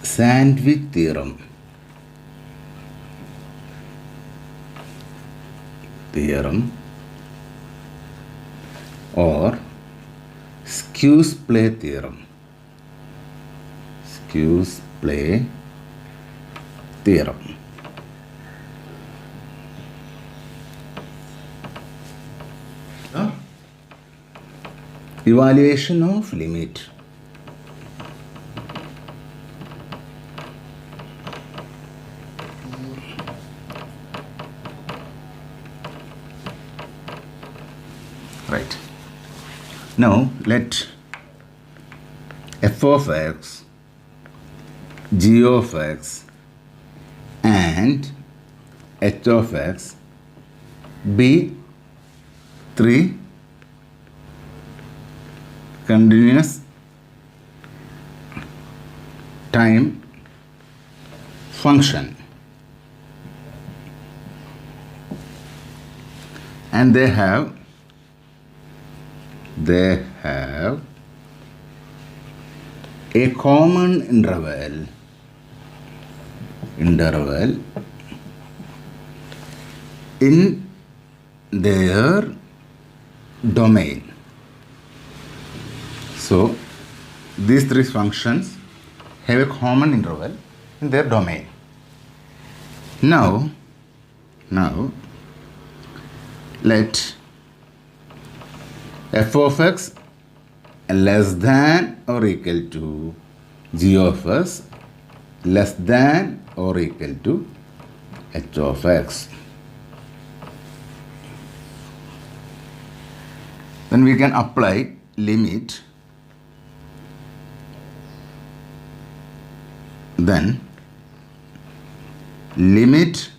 sandwich theorem. Or skews play theorem. Evaluation of limit. Right. Now let f of x, g of x and h of x be three continuous time function, and they have a common interval in their domain. So these three functions have a common interval in their domain. Now let f of x less than or equal to g of x less than or equal to h of x. Then we can apply limit. Then limit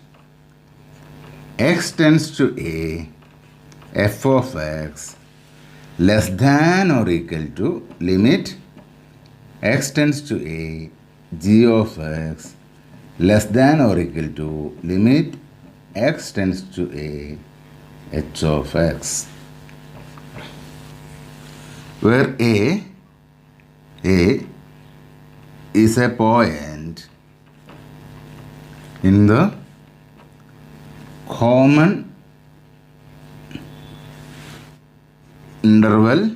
x tends to a f of x less than or equal to limit x tends to a g of x less than or equal to limit x tends to a h of x, where a is a point in the common interval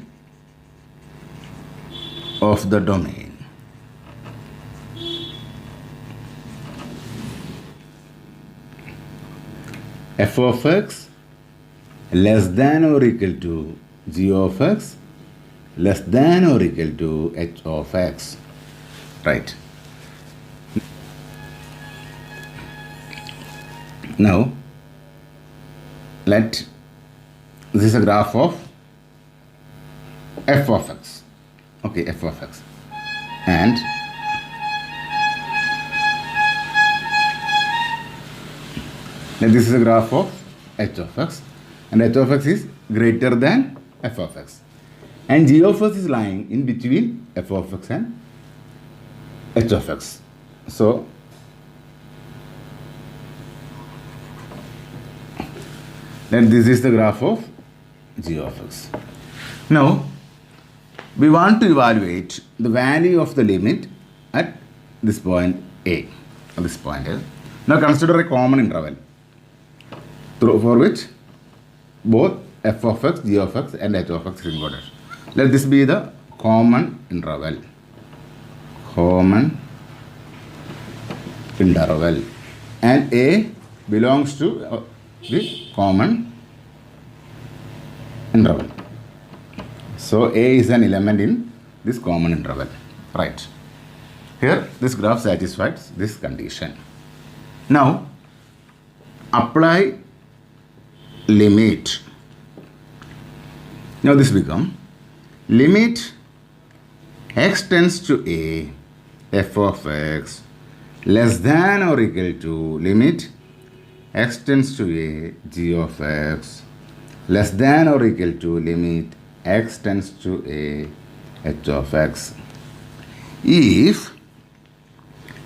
of the domain. F of x less than or equal to g of x less than or equal to h of x. Right. Now this is a graph of f of x. Okay, f of x. And this is a graph of h of x, and h of x is greater than f of x, and g of x is lying in between f of x and h of x. So then this is the graph of g of x. Now we want to evaluate the value of the limit at this point a, at this point a. Now consider a common interval for which both f of x, g of x and h of x is included. Let this be the common interval. And a belongs to the common interval. So a is an element in this common interval. Right. Here this graph satisfies this condition. Now apply limit. Now this becomes limit x tends to a f of x less than or equal to limit x tends to a g of x less than or equal to limit x tends to a h of x. If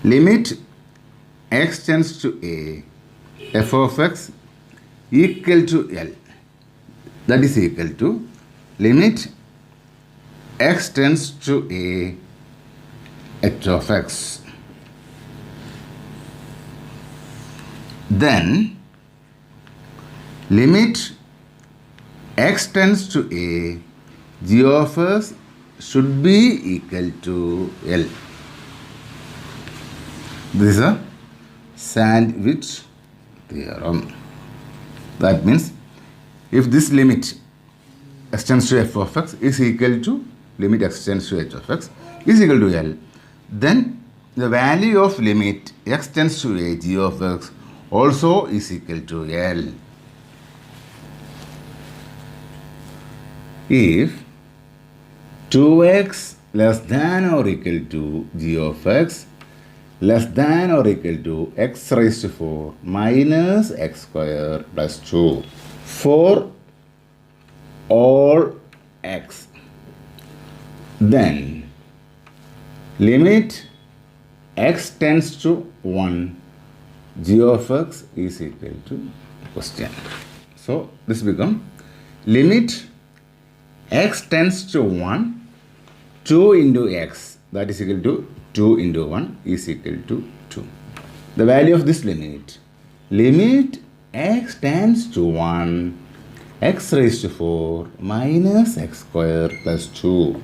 limit x tends to a f of x equal to L, that is equal to limit x tends to a h of x. then limit x tends to a, g of x should be equal to L. This is a sandwich theorem. That means if this limit x tends to f of x is equal to limit x tends to h of x is equal to L, then the value of limit x tends to a, g of x also is equal to L. If 2x less than or equal to g of x less than or equal to x raised to 4 minus x square plus 2 for all x, then limit x tends to 1, g of x is equal to question. So this becomes limit x tends to 1, 2 into x, that is equal to 2 into 1 is equal to 2. The value of this limit x tends to 1, x raised to 4 minus x square plus 2.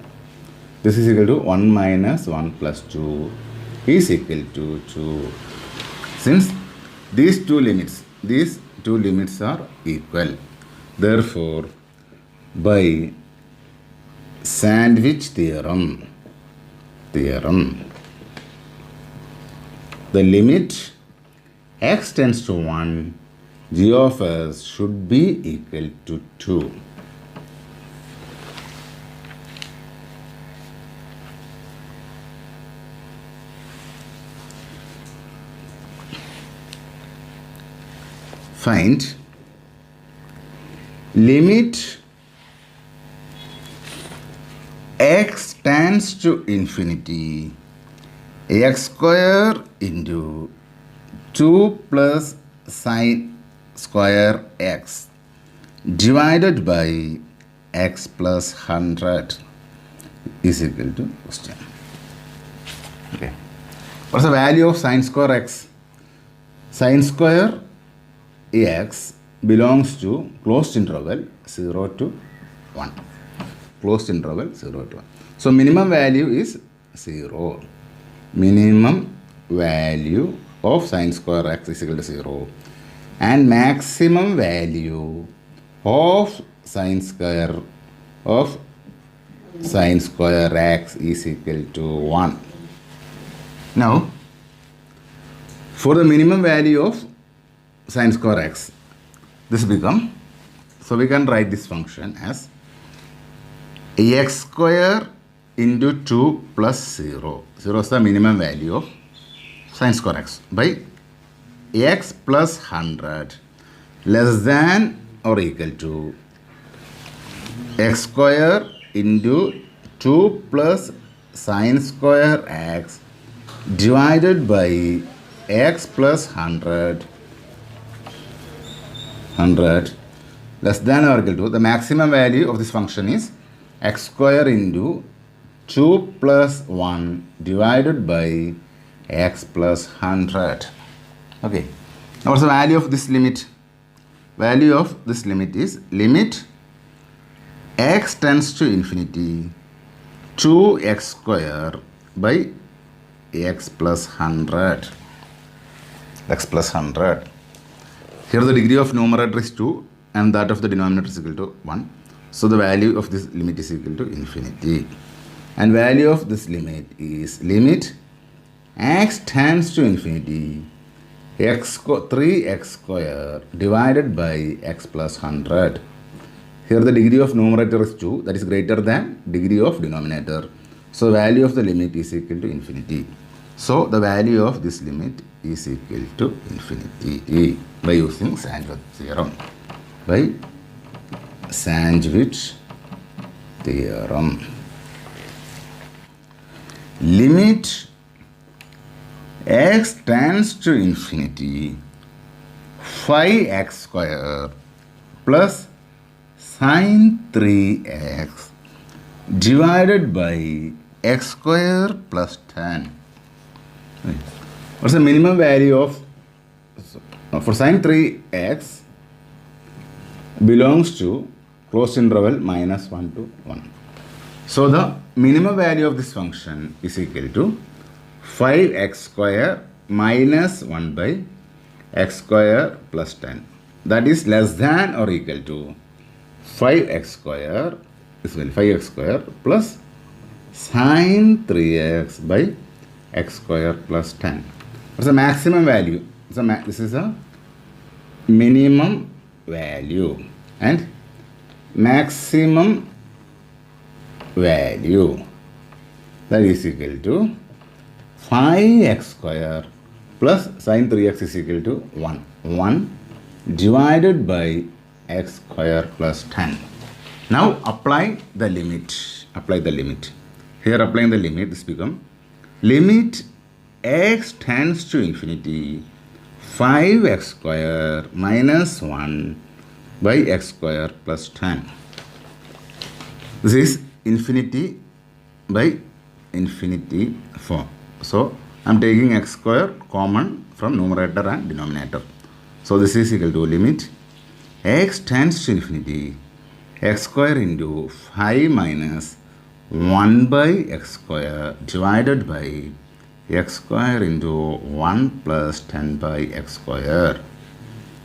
This is equal to 1 minus 1 plus 2 is equal to 2. Since these two limits are equal, therefore by sandwich theorem, the limit x tends to 1, g of s should be equal to 2. Find limit x tends to infinity, x square into 2 plus sine square x divided by x plus 100 is equal to question. Okay. What's the value of sine square x? Sine square x belongs to closed interval 0 to 1. Closed interval 0 to 1. So minimum value is 0. Minimum value of sine square x is equal to 0. And maximum value of sine square x is equal to 1. Now, for the minimum value of sine square x, this become, so we can write this function as x square into 2 plus 0. 0 is the minimum value of sine square x by x plus 100 less than or equal to x square into 2 plus sine square x divided by x plus 100 less than or equal to, the maximum value of this function is x square into 2 plus 1 divided by x plus 100. Okay. Now what's the value of this limit? Value of this limit is limit x tends to infinity 2x square by x plus 100. X plus 100. Here the degree of numerator is 2 and that of the denominator is equal to 1. So the value of this limit is equal to infinity. And value of this limit is limit x tends to infinity 3x square divided by x plus 100. Here the degree of numerator is 2, that is greater than degree of denominator. So value of the limit is equal to infinity. So the value of this limit is equal to infinity by using sandwich theorem. By sandwich theorem. Limit x tends to infinity 5x square plus sine 3x divided by x square plus 10. What's the minimum value of for sin 3x belongs to closed interval minus 1 to 1. So the minimum value of this function is equal to 5x square minus 1 by x square plus 10. That is less than or equal to 5x square is 5x square plus sin 3x by x square plus 10. What's the maximum value? This is a minimum value and maximum value, that is equal to 5x square plus sin 3x is equal to 1. 1 divided by x square plus 10. Now apply the limit. Apply the limit. Here applying the limit, this become limit x tends to infinity 5x square minus 1 by x square plus 10. This is infinity by infinity form. So I am taking x square common from numerator and denominator. So this is equal to limit x tends to infinity x square into 5 minus 1 by x square divided by x square into 1 plus 10 by x square.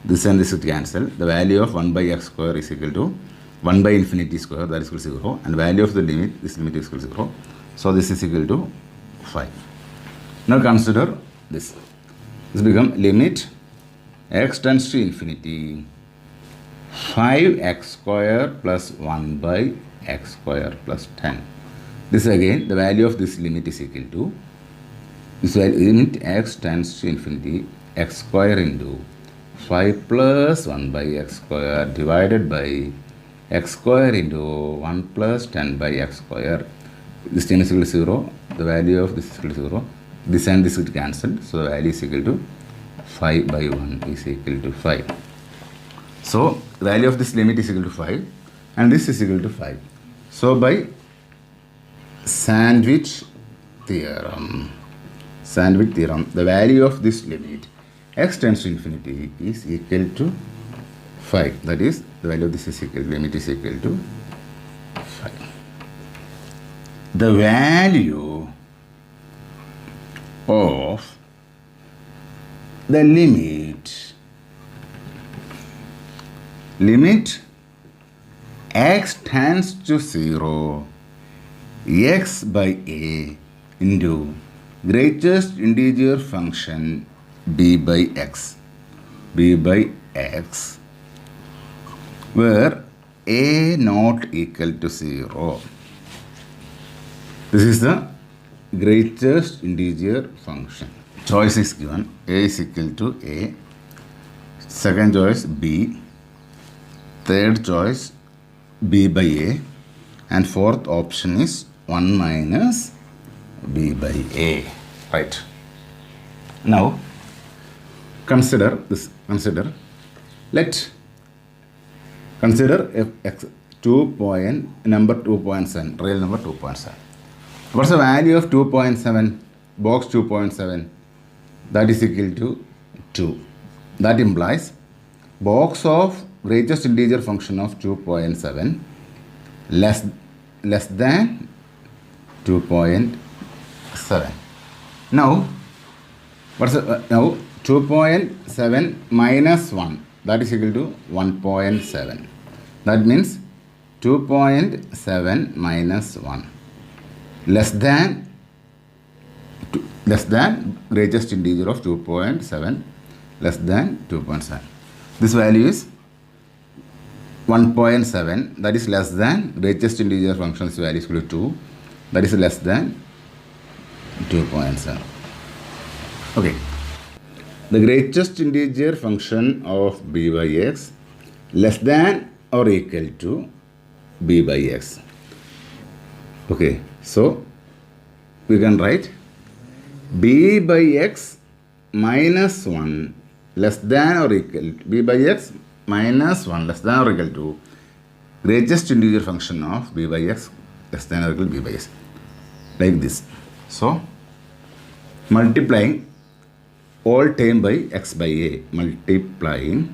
This and this would cancel. The value of 1 by x square is equal to 1 by infinity square, that is equal to 0, and value of the limit, this limit is equal to 0. So this is equal to 5. Now consider this. This becomes limit x tends to infinity 5x square plus 1 by x square plus 10. This again, the value of this limit is equal to this value, limit x tends to infinity x square into 5 plus 1 by x square divided by x square into 1 plus 10 by x square. This 10 is equal to 0. The value of this is equal to 0. This and this is cancelled. So the value is equal to 5 by 1 is equal to 5. So the value of this limit is equal to 5 and this is equal to 5. So by sandwich theorem, the value of this limit x tends to infinity is equal to 5. That is, the value of this is equal, limit is equal to 5. The value of the limit x tends to 0 x by a into greatest integer function b by x where a not equal to 0. This is the greatest integer function. Choice is given. A is equal to a. Second choice b. Third choice b by a. And fourth option is 1 minus b by a. Right. Now consider this. Consider if x 2 point number 2.7, real number 2.7. What's the value of 2.7? Box 2.7. That is equal to 2. That implies box of greatest integer function of 2.7 less than 2.7. Now what's the, now 2.7 minus 1, that is equal to 1.7. That means 2.7 minus 1 less than greatest integer of 2.7 less than 2.7. This value is 1.7, that is less than greatest integer function's value is equal to 2, that is less than 2.7. Okay. The greatest integer function of b by x less than or equal to b by x. Okay, so we can write b by x minus 1 less than or equal to b by x minus 1 less than or equal to greatest integer function of b by x less than or equal to b by x, like this. So multiplying all term by x by a, multiply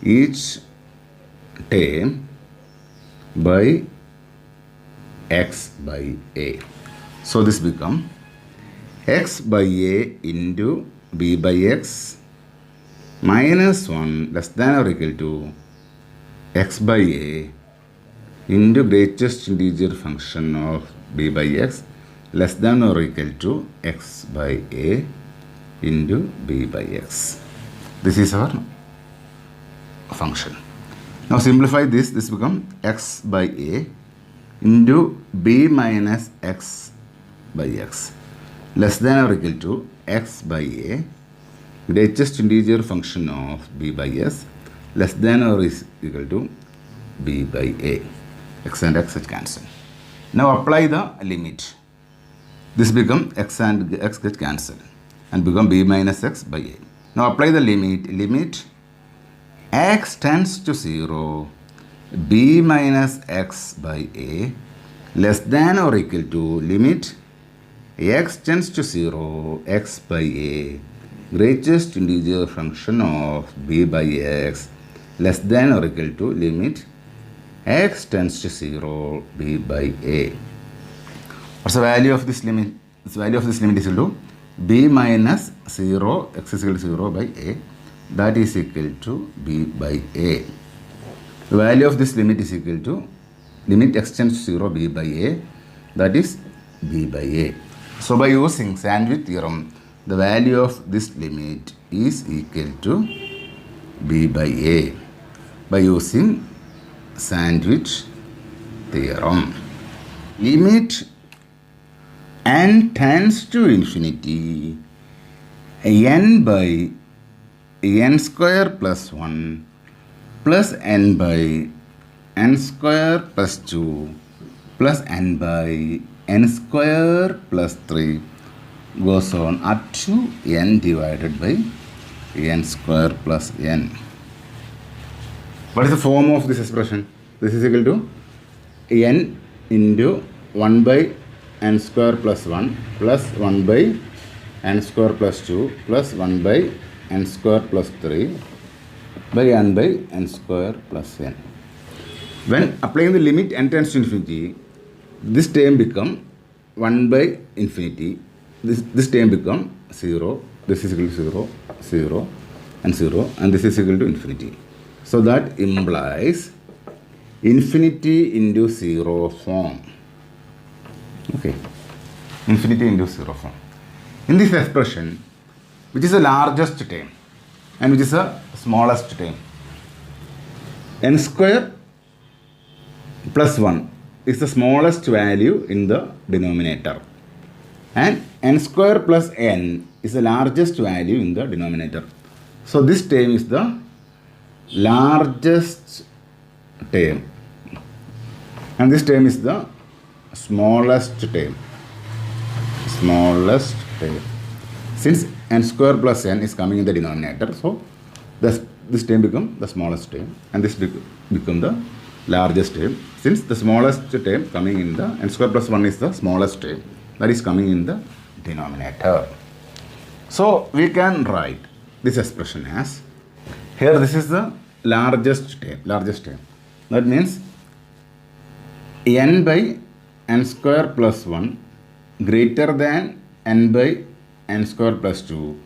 each term by x by a. So this become x by a into b by x minus 1 less than or equal to x by a into greatest integer function of b by x less than or equal to x by a into b by x. This is our function. Now simplify this. This becomes x by a into b minus x by x less than or equal to x by a greatest integer function of b by s less than or is equal to b by a. X and x cancel. Now apply the limit. This become x and x get cancelled and become b minus x by a. Now apply the limit. Limit x tends to 0, b minus x by a less than or equal to limit x tends to 0, x by a greatest integer function of b by x less than or equal to limit x tends to 0, b by a. What's the value of this limit? The value of this limit is equal to b minus 0, x is equal to 0 by a, that is equal to b by a. The value of this limit is equal to limit x tends to 0, b by a, that is b by a. So by using sandwich theorem, the value of this limit is equal to b by a by using sandwich theorem. Limit n tends to infinity n by n square plus 1 plus n by n square plus 2 plus n by n square plus 3 goes on up to n divided by n square plus n. What is the form of this expression? This is equal to n into 1 by n square plus 1 plus 1 by n square plus 2 plus 1 by n square plus 3 by n by n square plus n. When applying the limit n tends to infinity, this term become 1 by infinity. This term become 0. This is equal to 0, 0 and 0, and this is equal to infinity. So that implies infinity into 0 form. Okay, infinity into 0 form. In this expression, which is the largest term and which is the smallest term, n square plus 1 is the smallest value in the denominator, and n square plus n is the largest value in the denominator. So this term is the largest term and this term is the smallest term. Since n square plus n is coming in the denominator, so this term become the smallest term and this become the largest term. Since the smallest term coming in the n square plus 1 is the smallest term that is coming in the denominator. So we can write this expression as, here this is the largest term. That means n by n square plus 1 greater than n by n square plus 2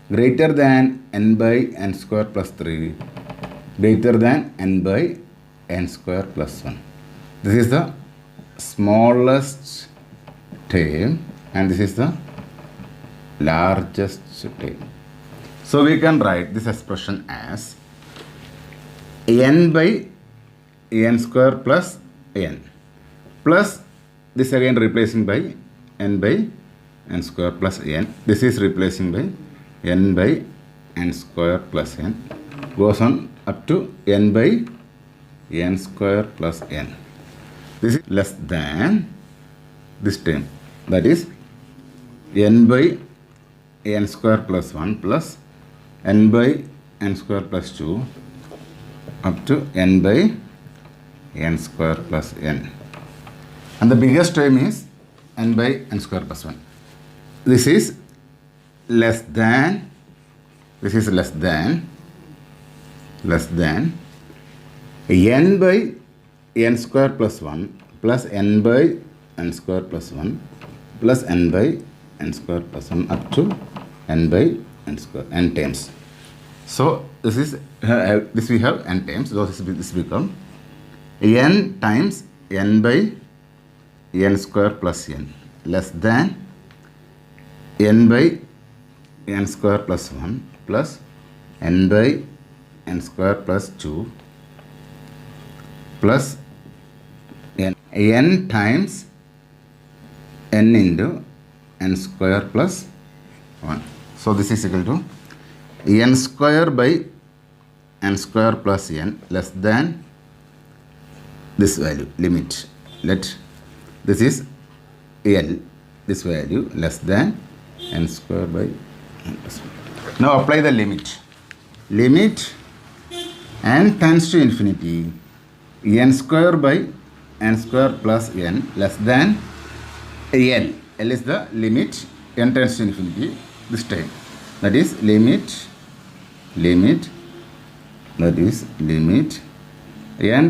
greater than n by n square plus 3 greater than n by n square plus 1. This is the smallest term and this is the largest term. So we can write this expression as n by n square plus n plus this again replacing by n by n square plus n. This is replacing by n by n square plus n goes on up to n by n square plus n. This is less than this term, that is n by n square plus 1 plus n by n square plus 2 up to n by n square plus n. And the biggest term is n by n square plus 1. This is less than, this is less than n by n square plus 1 plus n by n square plus 1 plus n by n square plus 1 up to n by n square, n times. So this is this we have n times, so this become n times n by n square plus n less than n by n square plus 1 plus n by n square plus 2 plus n times n into n square plus 1. So this is equal to n square by n square plus n less than this value, limit. Let this is L, this value less than n square by n plus 1. Now apply the limit. Limit n tends to infinity, n square by n square plus n less than L. L is the limit, n tends to infinity this time. That is limit n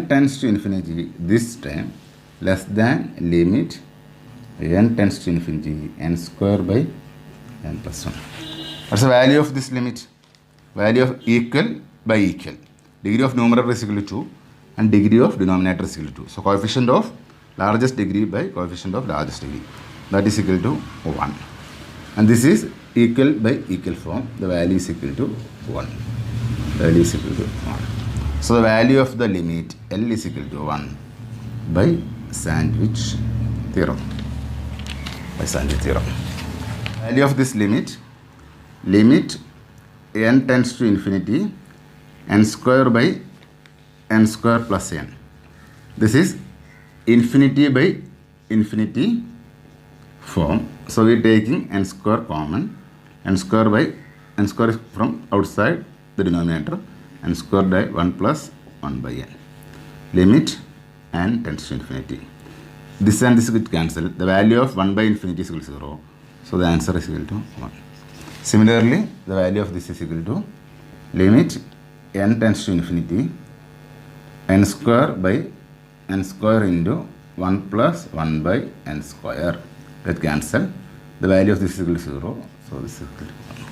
tends to infinity this time less than limit n tends to infinity n square by n plus 1. What's the value of this limit? Value of equal by equal. Degree of numerator is equal to 2 and degree of denominator is equal to 2. So coefficient of largest degree by coefficient of largest degree, that is equal to 1. And this is equal by equal form. The value is equal to 1. Value is equal to 1. So the value of the limit L is equal to 1 by sandwich theorem. Value of this limit n tends to infinity n square by n square plus n. This is infinity by infinity form. So we are taking n square common. N square by n square is from outside the denominator. N square by 1 plus 1 by n. Limit n tends to infinity. This and this get cancelled. The value of 1 by infinity is equal to 0. So the answer is equal to 1. Similarly, the value of this is equal to limit n tends to infinity n square by n square into 1 plus 1 by n square. Let cancel. The value of this is equal to 0. So this is equal to 1.